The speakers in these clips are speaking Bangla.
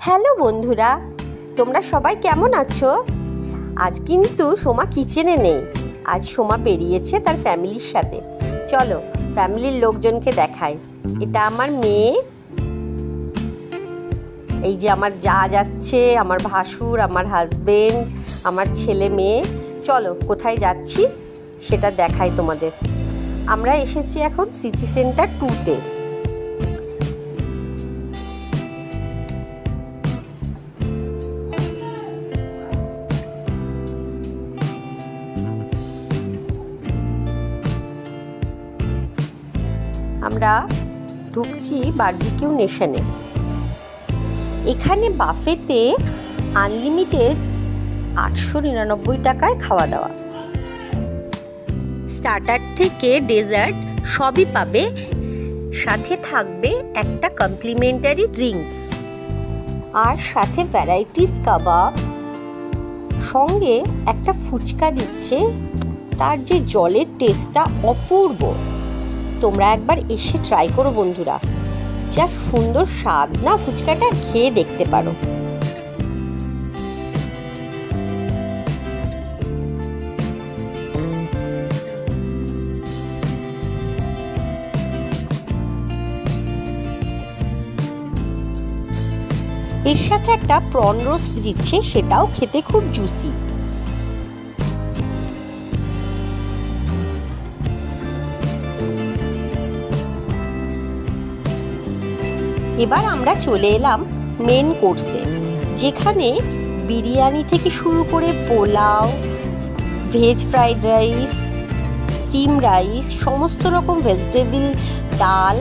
হ্যালো বন্ধুরা, তোমরা সবাই কেমন আছো? আজ কিন্তু সোমা কিচেনে নেই। আজ সোমা বেরিয়েছে তার ফ্যামিলির সাথে। চলো ফ্যামিলির লোকজনকে দেখাই। এটা আমার মেয়ে, এই যে আমার যা যাচ্ছে, আমার ভাসুর, আমার হাজবেন্ড, আমার ছেলে মেয়ে। চলো কোথায় যাচ্ছি সেটা দেখাই তোমাদের। আমরা এসেছি এখন সিটি সেন্টার 2-তে। আমরা ঢুকছি বারবিকিউ নেশনে। এখানে বাফেতে আনলিমিটেড 899 টাকায় খাওয়া দাওয়া। স্টার্টার থেকে ডেজার্ট সবই পাবে, সাথে থাকবে একটা কমপ্লিমেন্টারি ড্রিঙ্কস, আর সাথে ভ্যারাইটিস কাবাব, সঙ্গে একটা ফুচকা দিচ্ছে। তার যে জলের টেস্টটা অপূর্ব। তোমরা একবার এসে ট্রাই করো বন্ধুরা, যা সুন্দর স্বাদ না ফুচকাটা, খেয়ে দেখতে পারো। এর সাথে একটা প্রন রোস্ট দিচ্ছে, সেটাও খেতে খুব জুসি। এবার আমরা চলে এলাম মেন কোর্সে, যেখানে বিরিয়ানি থেকে শুরু করে pulao, veg fried rice, steam rice, সমস্ত রকম ভেজিটেবল, ডাল,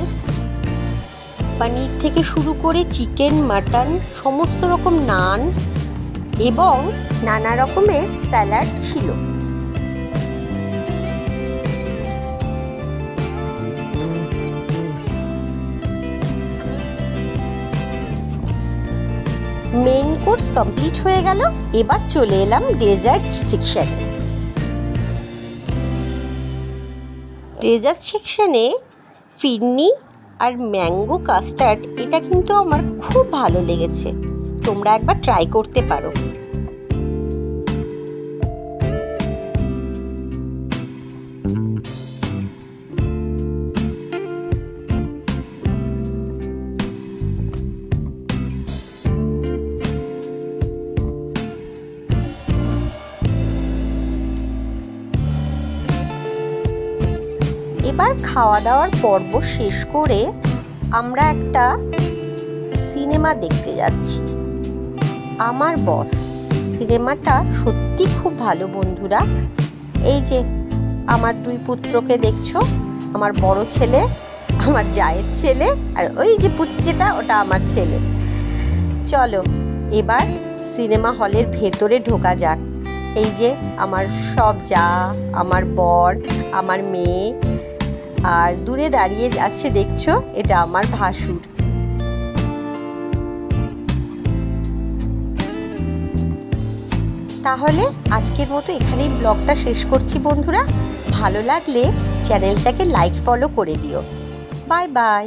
পনির থেকে শুরু করে চিকেন, মাটন, সমস্ত রকম নান এবং নানা রকমের স্যালাড ছিল। মেইন কোর্স কমপ্লিট হয়ে গেল। এবার চলে এলাম ডেজার্ট সেকশনে। ডেজার্ট সেকশনে ফিরনি আর ম্যাঙ্গো কাস্টার্ড, এটা কিন্তু আমার খুব ভালো লেগেছে। তোমরা একবার ট্রাই করতে পারো। এবার খাওয়া দাওয়ার পর্ব শেষ করে আমরা একটা সিনেমা দেখতে যাচ্ছি, আমার বস। সিনেমাটা সত্যি খুব ভালো বন্ধুরা। এই যে আমার দুই পুত্রকে দেখছো, আমার বড় ছেলে, আমার জায়ের ছেলে, আর ওই যে পুচ্চেটা, ওটা আমার ছেলে। চলো এবার সিনেমা হলের ভেতরে ঢোকা যাক। এই যে আমার সব যা, আমার বর, আমার মেয়ে, আর দূরে দাঁড়িয়ে আছে দেখছো, এটা আমার ভাসুর। তাহলে আজকের মতো এখানেই ব্লগটা শেষ করছি বন্ধুরা। ভালো লাগলে চ্যানেলটাকে লাইক ফলো করে দিও। Bye bye.